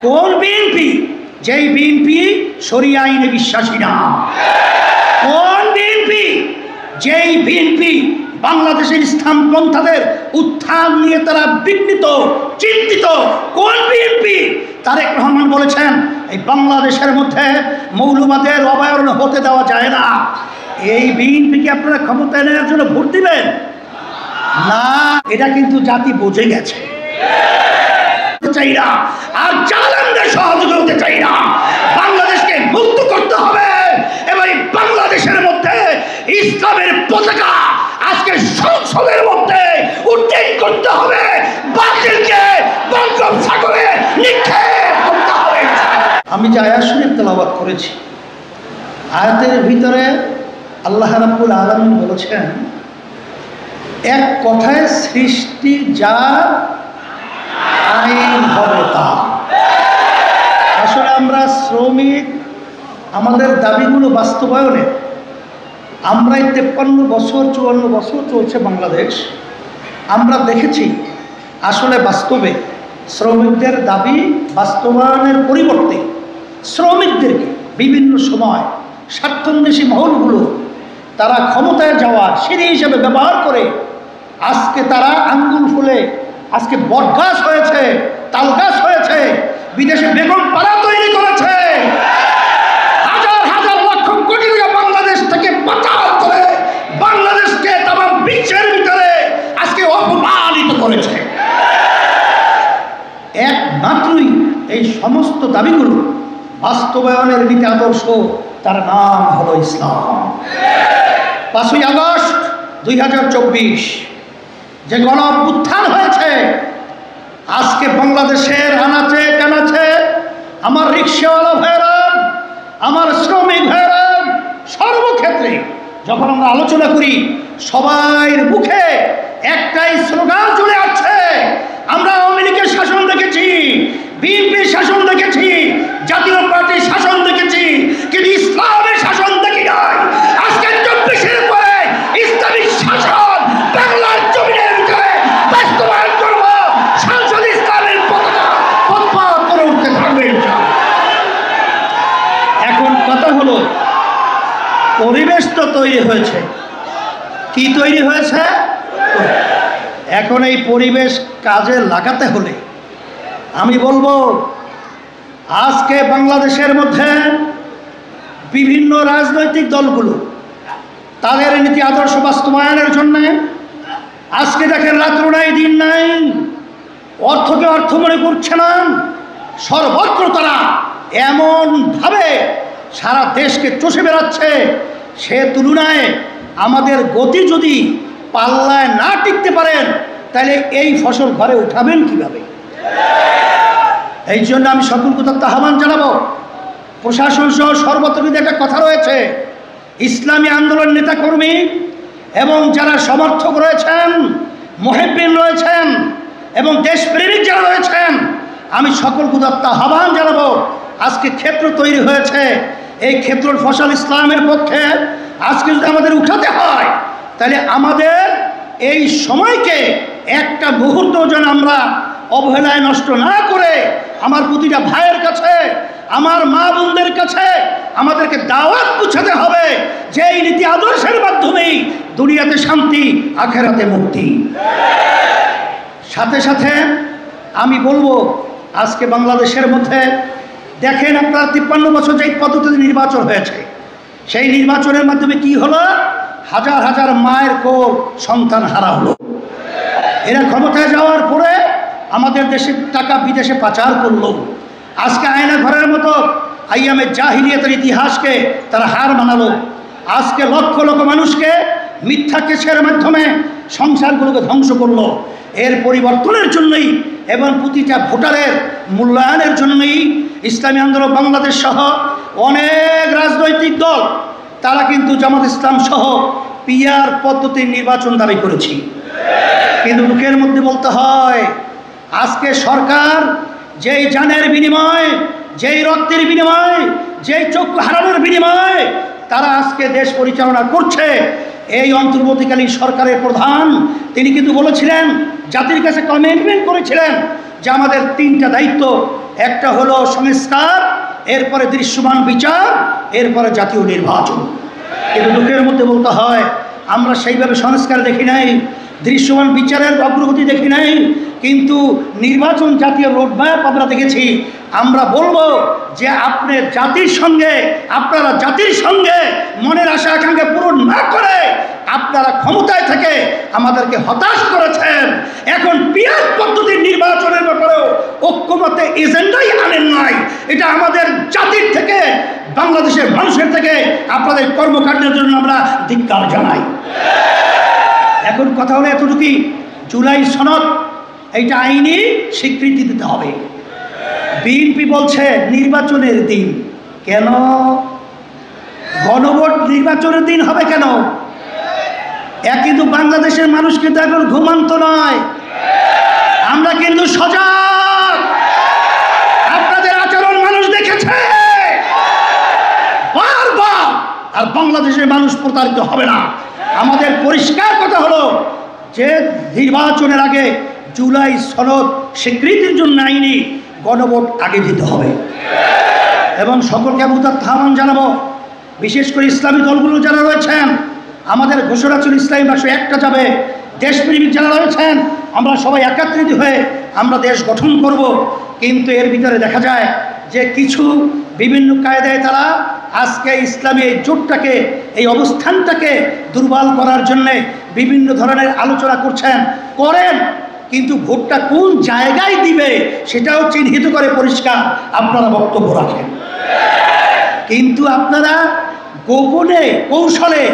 কোন বিএনপি? যেই বিএনপি শরিয়া আইনে বিশ্বাসী না। কোন বিএনপি? যেই বিএনপি বাংলাদেশের ইসলাম পন্থাদের উত্থান নিয়ে তারা বিঘ্নিত চিন্তিত। কোন বিএনপি? তারেক রহমান বলেছেন এই বাংলাদেশের মধ্যে মৌলবাদের অবয়ারণ হতে দেওয়া যায় না। এই বিএনপিকে আপনারা ক্ষমতায় নেওয়ার জন্য ভোট দিবেন না। এটা কিন্তু জাতি বুঝে গেছে। চাই না আর জালেমদের সহযোগী হতে চাই না। বাংলাদেশকে মুক্ত করতে হবে এবং বাংলাদেশের মধ্যে ইসলামের পতাকা আজকে সংসদের মধ্যে উড্ডীন করতে হবে। বাতিলকে বঙ্গোপসাগরে নিক্ষেপ করতে হবে। আমি যে আয়াত শরীফ তেলাওয়াত করেছি, আয়াতের ভিতরে আল্লাহ রাব্বুল আলামিন বলেছেন এক কথায় সৃষ্টি যা আইন হবে তা। আসলে আমরা শ্রমিক, আমাদের দাবিগুলো বাস্তবায়নে আমরা 53 বছর 54 বছর চলছে বাংলাদেশ, আমরা দেখেছি আসলে বাস্তবে শ্রমিকদের দাবি বাস্তবায়নের পরিবর্তে শ্রমিকদেরকে বিভিন্ন সময় স্বার্থান্বেষী মহলগুলো তারা ক্ষমতায় যাওয়ার সিঁড়ি হিসেবে ব্যবহার করে আজকে তারা আঙ্গুল ফুলে আজকে বটগাছ হয়েছে, তালগাছ হয়েছে, বিদেশে বেগম পাড়া তৈরি করেছে, হাজার হাজার লক্ষ কোটি টাকা বাংলাদেশ থেকে পাচার করে বাংলাদেশকে তামাম বিশ্বের ভিতরে আজকে অপমানিত করেছে। একমাত্রই এই সমস্ত দাবিগুলো বাস্তবায়নের নীতি আদর্শ, তার নাম হলো ইসলাম। 5ই আগস্ট 2024 যে গণ অভ্যুত্থান হয়েছে, আজকে বাংলাদেশের আনাচে কানাচে আমার রিক্সাওয়ালা ভাইরা, আমার শ্রমিক ভাইরা, সর্বক্ষেত্রে যখন আমরা আলোচনা করি সবার মুখে একটাই স্লোগান চলে আসছে, আমরা আওয়ামী লীগের শাসন দেখেছি, বিএনপির শাসন দেখেছি, জাতীয় পার্টির শাসন দেখেছি, কিন্তু ইসলামের শাসন দেখি নাই। আজকে 24-এর পরে ইসলামিক শাসন বাংলার জমিনের ভিতরে বাস্তবায়ন করব। সংসদ ইসলামের পতাকা পথ করে উঠতে থাকবে। এখন কথা হলো পরিবেশ তো তৈরি হয়েছে, কি তৈরি হয়েছে? এখন এই পরিবেশ কাজে লাগাতে হলে আমি বলবো আজকে বাংলাদেশের মধ্যে বিভিন্ন রাজনৈতিক দলগুলো তাদের নীতি আদর্শ বাস্তবায়নের জন্য আজকে দেখেন রাত্র নাই দিন নাই, অর্থকে অর্থ মনে করছে না, সর্বত্র তারা এমনভাবে সারা দেশকে চষে বেড়াচ্ছে। সে তুলনায় আমাদের গতি যদি পাল্লায় না টিকতে পারেন তাহলে এই ফসল ঘরে উঠাবেন কিভাবে? এই জন্য আমি সকলকে আহ্বান জানাবো, প্রশাসন সহ সর্বত্র একটা কথা রয়েছে, ইসলামী আন্দোলন নেতাকর্মী এবং যারা সমর্থক রয়েছেন, মুহিব্বিন রয়েছেন এবং দেশপ্রেমিক যারা রয়েছেন, আমি সকলকে আহ্বান জানাবো, আজকে ক্ষেত্র তৈরি হয়েছে, এই ক্ষেত্রের ফসল ইসলামের পক্ষে আজকে যদি আমাদের উঠাতে হয় তাহলে আমাদের এই সময়কে একটা মুহূর্ত যেন আমরা অবহেলায় নষ্ট না করে আমার প্রতিটা ভাইয়ের কাছে, আমার মা বোনদের কাছে আমাদেরকে দাওয়াত পৌঁছাতে হবে যে এই নীতি আদর্শের মাধ্যমেই দুনিয়াতে শান্তি, আখেরাতে মুক্তি। সাথে সাথে আমি বলবো আজকে বাংলাদেশের মধ্যে দেখেন আপনারা 53 বছর যে পদ্ধতিতে নির্বাচন হয়েছে, সেই নির্বাচনের মাধ্যমে কি হলো? হাজার হাজার মায়ের কোল সন্তান হারা হলো। এরা ক্ষমতায় যাওয়ার পরে আমাদের দেশের টাকা বিদেশে পাচার করলো। আজকে আয়না ঘরের মতো আইয়ামে জাহিলিয়াতের ইতিহাসকে তারা হার মানালো। আজকে লক্ষ লক্ষ মানুষকে মিথ্যা কেসের মাধ্যমে সংসারগুলোকে ধ্বংস করলো। এর পরিবর্তনের জন্যই এবং প্রতিটা ভোটারের মূল্যায়নের জন্যই ইসলামী আন্দোলন বাংলাদেশ সহ অনেক রাজনৈতিক দল তারা কিন্তু জামাত ইসলাম সহ পিআর পদ্ধতির নির্বাচন দাবি করেছি। কিন্তু মুখের মধ্যে বলতে হয় আজকে সরকার যেই জানের বিনিময়, যেই রক্তের বিনিময়, যেই চক্ষু হারানোর বিনিময় তারা আজকে দেশ পরিচালনা করছে, এই অন্তর্বর্তীকালীন সরকারের প্রধান তিনি কিন্তু বলেছিলেন, জাতির কাছে কমিটমেন্ট করেছিলেন যে আমাদের 3টা দায়িত্ব, একটা হলো সংস্কার, এরপরে দৃশ্যমান বিচার, এরপরে জাতীয় নির্বাচন। কিন্তু দুঃখের মধ্যে বলতে হয় আমরা সেইভাবে সংস্কার দেখি নাই, দৃশ্যমান বিচারের অগ্রগতি দেখি নাই, কিন্তু নির্বাচন জাতীয় রোডম্যাপ আমরা দেখেছি। আমরা বলবো যে আপনারা জাতির সঙ্গে মনের আশা আকাঙ্ক্ষা পূরণ না করে আপনারা ক্ষমতায় থেকে আমাদেরকে হতাশ করেছেন। এখন পিয়ার পদ্ধতির নির্বাচনের ব্যাপারেও ঐক্যমতে এজেন্ডাই আনেন নাই। এটা আমাদের জাতির থেকে, বাংলাদেশের মানুষের থেকে আপনাদের কর্মকাণ্ডের জন্য আমরা ধিক্কার জানাই। এখন কথা হলো এতটুকুই, জুলাই সনদ এইটা আইনি স্বীকৃতি দিতে হবে। বিএনপি বলছে নির্বাচনের দিন, কেন গণভোট নির্বাচনের দিন হবে কেন? কিন্তু বাংলাদেশের মানুষ কিন্তু এখন ঘুমান্ত নয়, আমরা কিন্তু সজাগ। আপনাদের আচরণ মানুষ দেখেছে বারবার, আর বাংলাদেশের মানুষ প্রতারিত হবে না। আমাদের পরিষ্কার কথা হলো যে নির্বাচনের আগে জুলাই সনদ স্বীকৃতির জন্য আইনি গণভোট আগে দিতে হবে। এবং সকলকে মুদাত আহ্বান জানাবো, বিশেষ করে ইসলামী দলগুলো যারা রয়েছেন, আমাদের ঘোষণা ছিল ইসলামী রাষ্ট্র একটা যাবে। দেশপ্রেমিক যারা রয়েছেন আমরা সবাই একত্রিত হয়ে আমরা দেশ গঠন করব। কিন্তু এর ভিতরে দেখা যায় যে কিছু বিভিন্ন কায়দায় তারা আজকে ইসলামী এই জোটটাকে, এই অবস্থানটাকে দুর্বল করার জন্যে বিভিন্ন ধরনের আলোচনা করেন, কিন্তু ভোটটা কোন জায়গায় দিবে সেটাও চিহ্নিত করে পরিষ্কার আপনারা বক্তব্য রাখেন। কিন্তু আপনারা গোপনে কৌশলে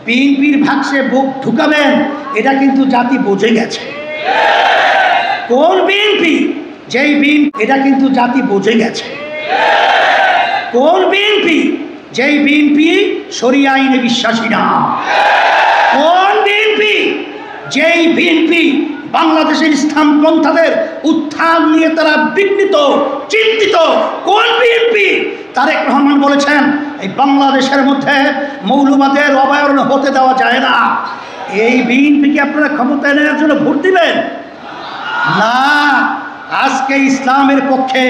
বিএনপির ভাগসে ভোট ঢুকাবেন, এটা কিন্তু জাতি বুঝে গেছে। কোন বিএনপি? যেই বিএনপি, এটা কিন্তু জাতি বুঝে গেছে। কোন বিএনপি? যেই বিএনপি শরিয়া আইনে বিশ্বাসী না। কোন বিএনপি? যেই বিএনপি বাংলাদেশের ইসলাম পন্থাদের উত্থান নিয়ে তারা বিঘ্নিত, চিন্তিত। কোন বিএনপি? তারেক রহমান বলেছেন এই বাংলাদেশের মধ্যে মৌলবাদের অবয়ারণ হতে দেওয়া যায় না। এই বিএনপিকে আপনারা ক্ষমতায় নেওয়ার জন্য ভোট দিবেন না। আজকে ইসলামের পক্ষে,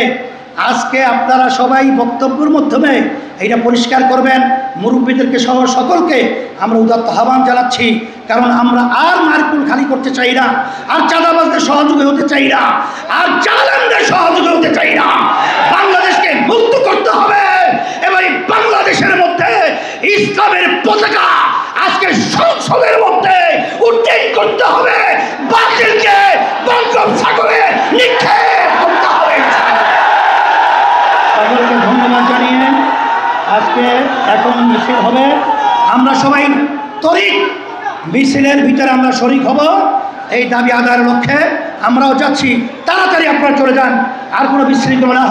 আজকে আপনারা সবাই বক্তব্যের মাধ্যমে এটা পরিষ্কার করবেন। মুরব্বীদেরকে সহ সকলকে আমরা উদাত্ত আহ্বান জানাচ্ছি, কারণ আমরা আর মারকুল খালি করতে চাই না, আর চাঁদাবাজদের সহযোগী হতে চাই না, আর জালেমদের সহযোগী হতে চাই না। বাংলাদেশকে মুক্ত করতে হবে এবং বাংলাদেশের মধ্যে ইসলামের পতাকা আজকে সংসদের মধ্যে উড্ডীন করতে হবে। বাতিলকে বঙ্গোপসাগরে নিক্ষেপ করতে হবে। সকলকে ধন্যবাদ জানিয়ে আজকে এখন মিছিল হবে। আমরা সবাই তরিক মিছিলের ভিতরে আমরা শরিক হব এই দাবি আদায়ের লক্ষ্যে। আমরাও যাচ্ছি, তাড়াতাড়ি আপনারা চলে যান, আর কোনো বিশৃঙ্খলা